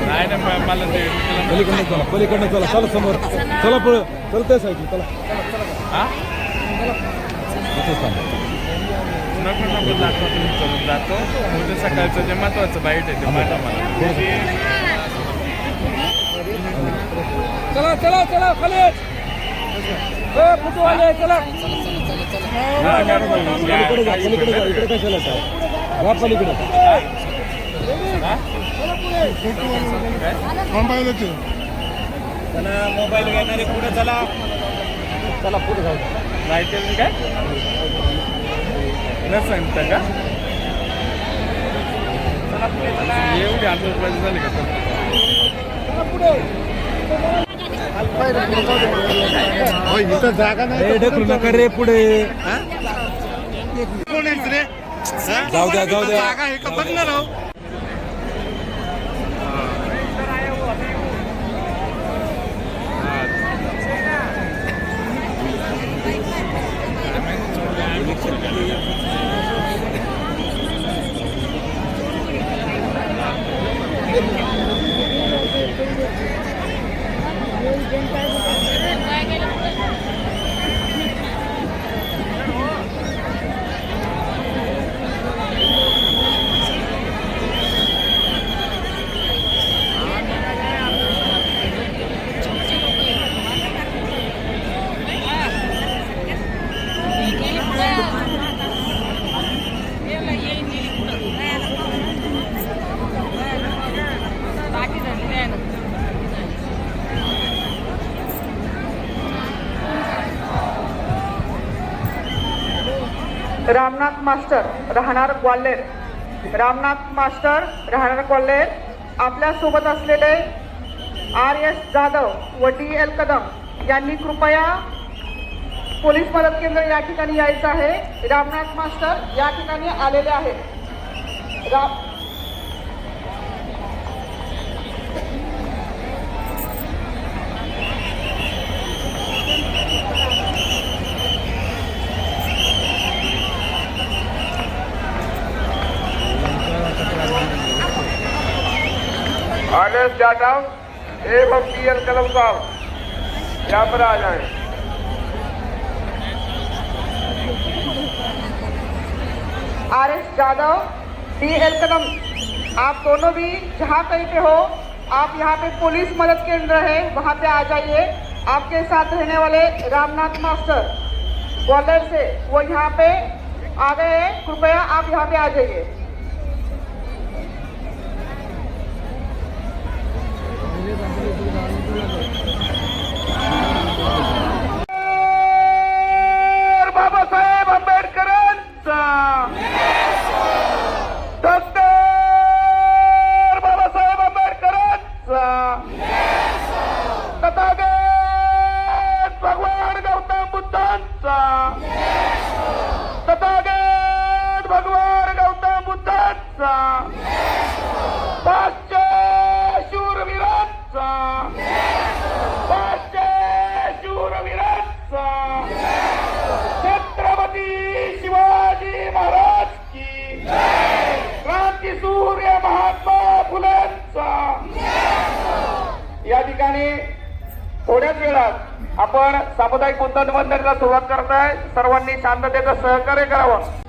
नाही ना मला ते पलीकडनं चला चला समोर चला पुढे चलते साईड चला हा नको नको दाखवा तुम्ही चलून जातो उद्या सकाळचं जे महत्वाचं बाईट आहे ते पाठवा मला चला चला चला खाली फोटो आले चला पलीकडे जा इकडे कशाला या पलीकडे चला मोबाईल घेणारे पुढे चला चला पुढे जाऊ जायचं काय न सांगता का चला पुढे चला एवढी आत्मविश्वास झाली का पुढे इथं जागा नाही ढकलू नका रे पुढे जाऊ द्या जाऊ द्या जागा हे का बघणार आहो रामनाथ मास्टर राहणार ग्वाल्हेर, रामनाथ मास्टर राहणार ग्वाल्हेर आपल्या सोबत असलेले RS जाधव व DL कदम यांनी कृपया पोलीस मदत केंद्र या ठिकाणी यायचं आहे. रामनाथ मास्टर या ठिकाणी आलेले आहेत. RS जाधव एवं DL कदम साहब यहाँ पर आ जाएं। RS जाधव DL कदम आप दोनों भी जहाँ कहीं पे हो आप यहाँ पे पुलिस मदद केंद्र है वहाँ पे आ जाइए. आपके साथ रहने वाले रामनाथ मास्टर ग्वालियर से वो यहाँ पे आ गए हैं. कृपया आप यहाँ पे आ जाइए. बाबासाहेब आंबेडकरांचा डॉक्टर बाबासाहेब आंबेडकरांचा तथागत भगवान गौतम बुद्धांचा तथागत भगवान गौतम बुद्धांचा पाचशे शूरवीरांचा पाचशे शूरवीरांचा छत्रपती शिवाजी महाराज की क्रांती सूर्य महात्मा फुलेंचा. या ठिकाणी थोड्याच वेळात आपण सामुदायिक बुद्धवंदनेला सुरुवात करताय. सर्वांनी शांततेचं सहकार्य करावं.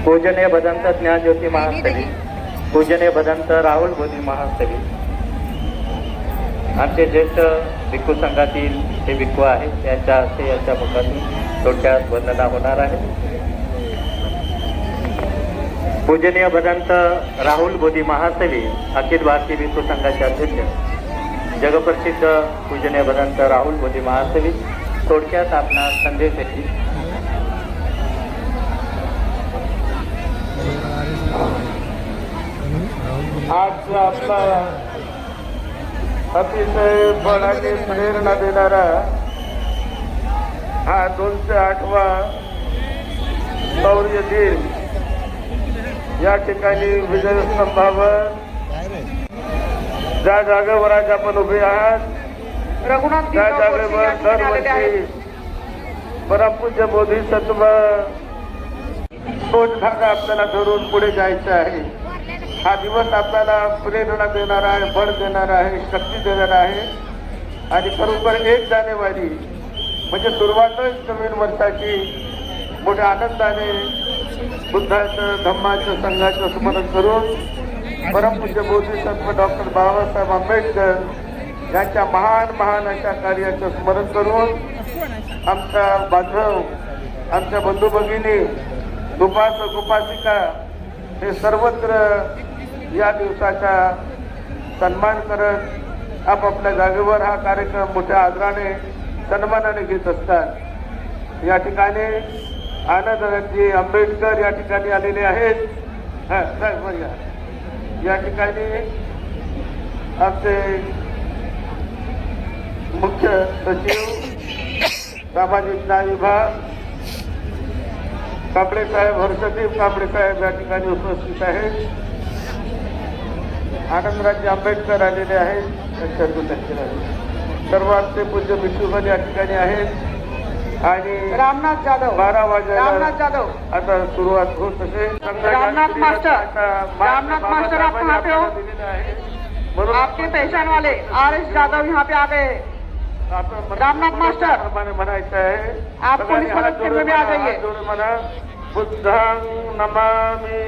पूजनीय भदंत ज्ञानज्योती महास्थली, पूजनीय भदंत राहुल बोधी महास्थली आमचे ज्येष्ठ भिक्खू संघातील हे भिक्खू आहेत. यांच्या हस्ते यांच्या मुखातून थोडक्यात वंदना होणार आहे. पूजनीय भदंत राहुल बोधी महास्थली अखिल भारतीय भिक्खू संघाचे अध्यक्ष जगप्रसिद्ध पूजनीय भदंत राहुल बोधी महास्थली थोडक्यात आपणास संदेश देतील. आज आपला अतिशय बळाने प्रेरणा देणारा हा 208वा शौर्य दिन या ठिकाणी विजयस्तंभावर ज्या जागेवर आज आपण उभे आहात रघुनाथ त्या भीमराव गोडसे जागेवर या ठिकाणी आलेले आहेत. दरवर्षी परमपूज्य बोधिसत्व तोच धागा आपल्याला धरून पुढे जायचं आहे. हा दिवस आपल्याला प्रेरणा देणारा आहे, बळ देणारा आहे, शक्ती देणारा आहे. आणि खरोखर 1 जानेवारी म्हणजे सुरुवातच नवीन वर्षाची मोठ्या आनंदाने बुद्धाचं धम्माचं संघाचं स्मरण करून परमपूज्य बोधिसत्व डॉक्टर बाबासाहेब आंबेडकर यांच्या महान अशा कार्याचं स्मरण करून आमचा बांधव, आमच्या बंधू भगिनी, उपासक उपासिका हे सर्वत्र या दिवसाचा सन्मान करत आपापल्या जागेवर हा कार्यक्रम मोठ्या आदराने सन्मानाने घेत असतात. या ठिकाणी आनंदजी आंबेडकर या ठिकाणी आलेले आहेत. या ठिकाणी आमचे मुख्य सचिव सामाजिक न्याय विभाग कांबळे साहेब, हर्षदीप कांबळे साहेब या ठिकाणी उपस्थित आहेत. आनंदराजे आंबेडकर आलेले आहेत. सर्व आमचे पूज्य भिक्षुगण या ठिकाणी आहेत. आणि रामनाथ जाधव 12 वाजेला रामनाथ जाधव आता सुरुवात होत असे. रामनाथ मास्टर आप कहाँ पे हो? म्हणून आपके पहचान वाले RS जाधव यहाँ पे आ गए. रामनाथ मास्टर म्हणायचं आहे. आप पुलिस मदद केंद्र में आ जाइए. म्हणा बुद्धं नमामि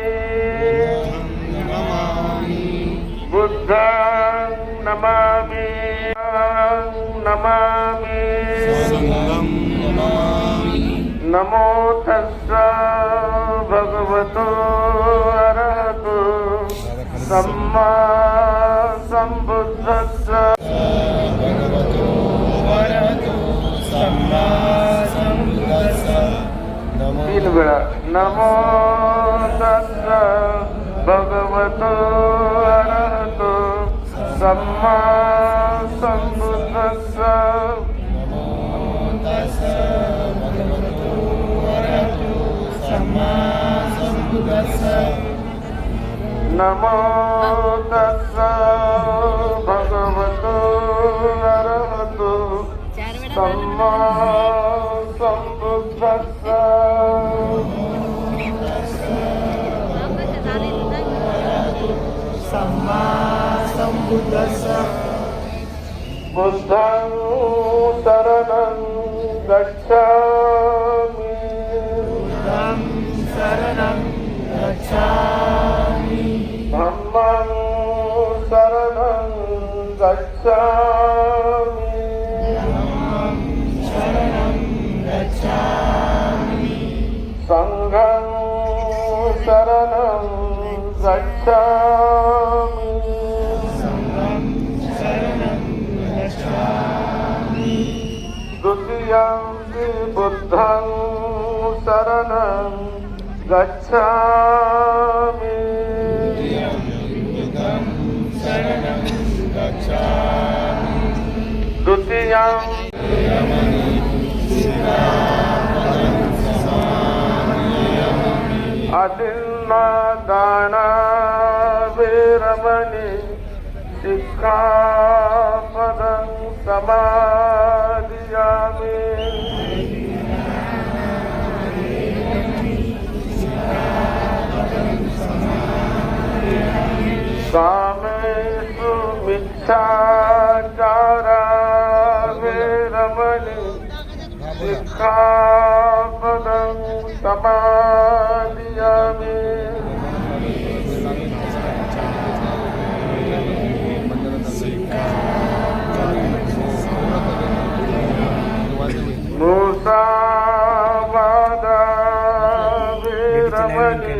बुद्धं नमामि नमामि नमो तस्सा भगवतो अरहतो सम्मा संबुद्धस्सा 3 वेळा नमो तस्सा भगवतो अरहतो सम्मा संबुद्धस्सा नमो तस्सा भगवतो अरहतो सम्मा संबुद्धस्सा बुद्धं शरणं गच्छामि धम्मं शरणं गच्छामि संघं शरणं गच्छामि द्वितीयंपि बुद्धं शरणं गच्छामि द्वितीयं अदिन्नादाना वीरमणि सिक्खापदं समादियामि कामेषु मिथ्याचारा वीरमणि सिक्खापदं समादियामि मुसावादा वीरमणि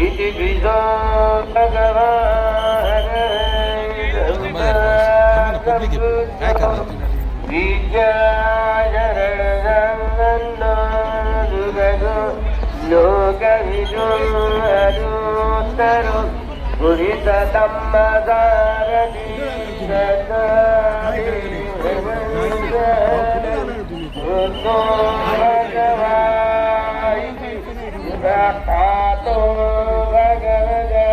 इति द्विजो भगवान् काय करणार लोकविदुरुत्तरो पातो भगवदो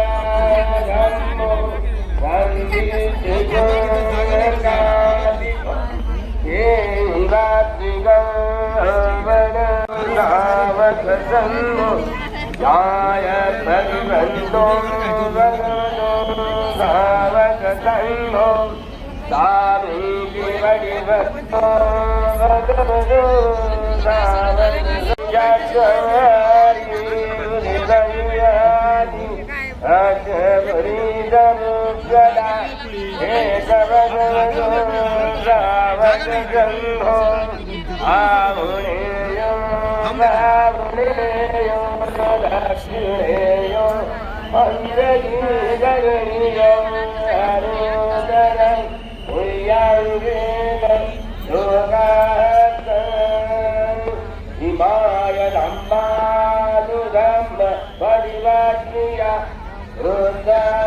जाय परिवन्दो भावकसंगो सामीति वडिवत्तो भगवदो सावकसंगो हृदयानि अजबरीदरुज्वला एकवदो सावकसंगो आहुणेयो भावुणेयो दक्षिणेयो अङ्गीगणीयो अरोदरं भूयाङ्गेन योगात् हिमाय धम्मानुधम्म परिवाक्या वृन्दाङ्गुजेनि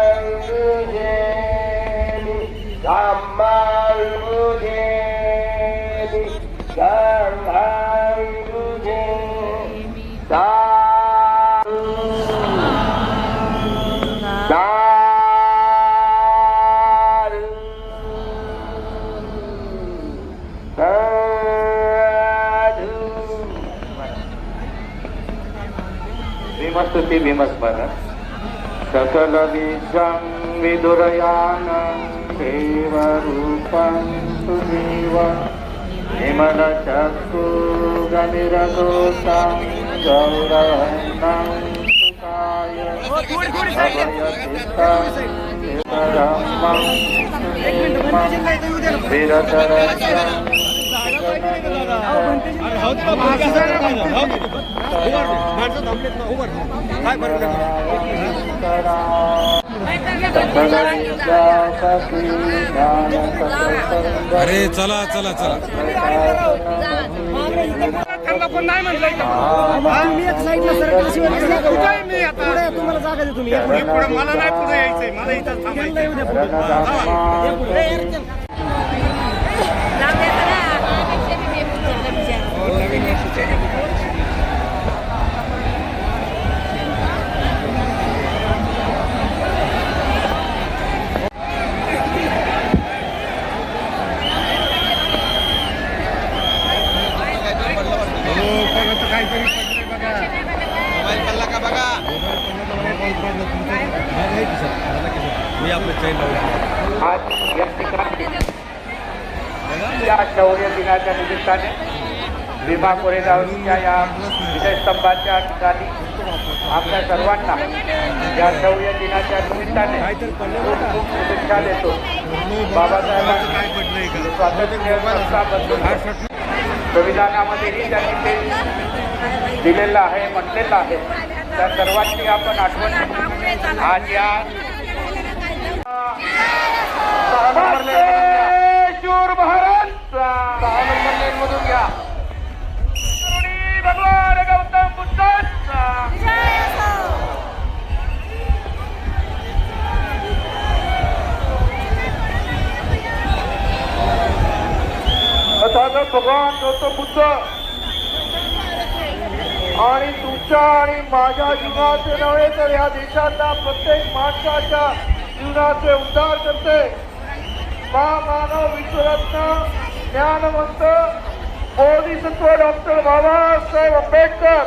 धम्माङ्गुजेनि भीमस्तुति भीमस्मरण सकल बीजं विदुरयानं देवरूपं सुदेव विमलचक्षुगनिरदोषं गौरवन्नं सुखाय अभयचित्तं वितरमं विरतरक्षं अरे चला चला चला तुम्हाला जागा देतो मी मला नाही पुढे यायचंय मला इथं थांबायचंय मी आपलं चैन आज या ठिकाणी या शौर्य दिनाच्या निमित्ताने भीमा कोरेगावच्या या विजयस्तंभाच्या ठिकाणी आपल्या सर्वांना या शौर्य दिनाच्या निमित्ताने खूप खूप शुभेच्छा देतो. बाबासाहेबांनी स्वातंत्र्य संस्थाबद्दल संविधानामध्येही त्यांनी ते दिलेलं आहे, म्हटलेलं आहे. त्या सर्वांची आपण आठवण आज या शूर महाराजचा 6 नंबर लेन मधून घ्या. भगवान गौतम बुद्धांचा तथागत भगवान गौतम बुद्ध आणि तुमच्या आणि माझ्या जीवनाचे नव्हे तर या देशातल्या प्रत्येक माणसाच्या जीवनाचे उद्धार करते. महामानव विश्वरत्न ज्ञानवंत बोधिसत्व डॉक्टर बाबासाहेब आंबेडकर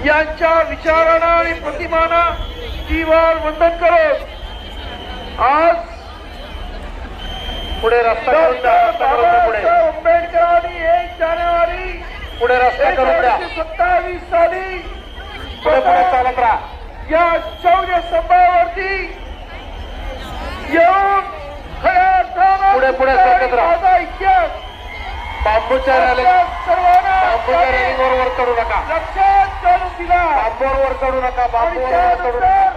यांच्या विचारांना आणि प्रतिमांना जीवार वंदन करत आज पुढे रस्ता पुढे आंबेडकरांनी 1 जानेवारी पुढे रस्ता 1927 साली पुढे चालत राहा या शौर्य स्तंभावरती येऊन खऱ्या अर्थानं पुढे सरकत राहा. इतिहास बांबूच्या रॅलीवर चढू नका. लक्षात चढू दिला. बांबोवर चढू नका. बांबोवर चढू नका. त्यानंतर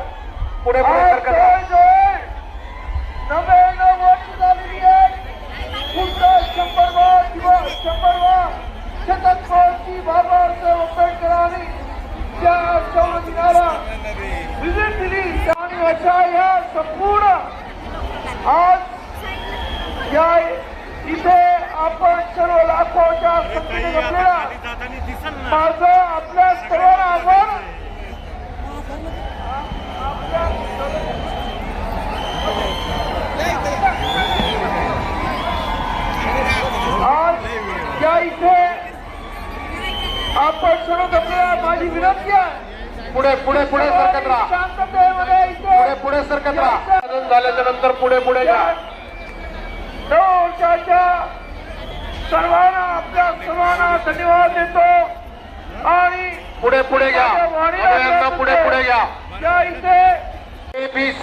पुढे पुढे आज सरकत जवळजवळ 99 वोट झालेली आहे. पुढचा 100वा दिवस 100वा शतकवर्षी बाबासाहेब आंबेडकरांनी ज्या संविधानाला विजय दिली आणि अशा या संपूर्ण आज या इथे आपण सर्व लाखोच्या संख्येने जमलेला जाताना दिसल ना. माझं आपल्या सर्वांना आव्हान आज या इथे आपण सर्व जमलेला माझी विनंती आहे. पुढे पुढे पुढे सरकत राहा. शांततेमध्ये पुढे इथे पुढे सरकत राहा. झाल्याच्या नंतर पुढे पुढे जा. नववर्षाच्या सर्वांना आपल्या सर्वांना धन्यवाद देतो आणि पुढे पुढे घ्या. यांना पुढे पुढे घ्या. या इथे ABC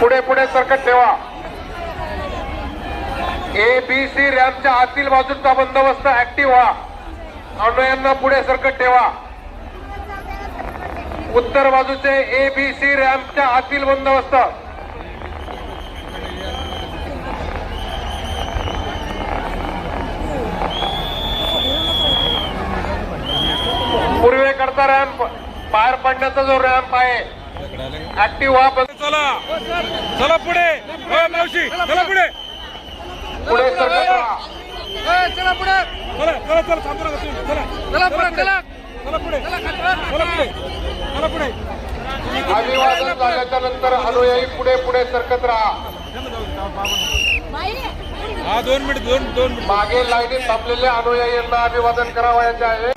पुढे पुढे सरकत ठेवा. ABC रॅम्पच्या आतील बाजूचा बंदोबस्त ऍक्टिव्ह व्हा. अनुयांना पुढे सरकत ठेवा. उत्तर बाजूचे ABC रॅम्पच्या आतील बंदोबस्त. पूर्वेकडचा रॅम्प बाहेर पडण्याचा जो रॅम्प आहे ऍक्टिव्ह व्हा. चला चला पुढे. मावशी चला पुढे. पुढे सरकत राहा. चला चला चला थांबू नका तुम्ही. चला पुढे चला पुढे चला पुढे. अभिवादन झाल्याच्या नंतर अनुयायी पुढे पुढे सरकत राहा. हा 2 मिनिट 2 मिनिट. मागे लाईनीत थांबलेल्या अनुयायींना अभिवादन करावयाचे आहे.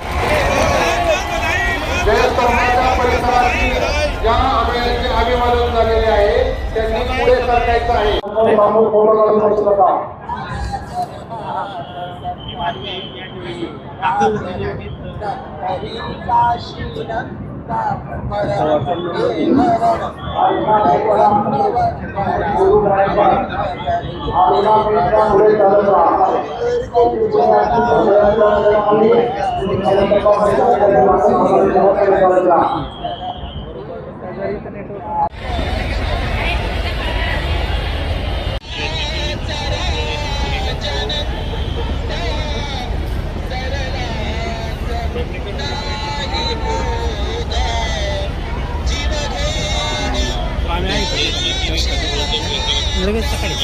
जयस्तंभाच्या परिसरातील ज्या अनुयायांचे अभिवादन झालेले आहे त्यांनी पुढे सरकायचं आहे. लगेच सकाळी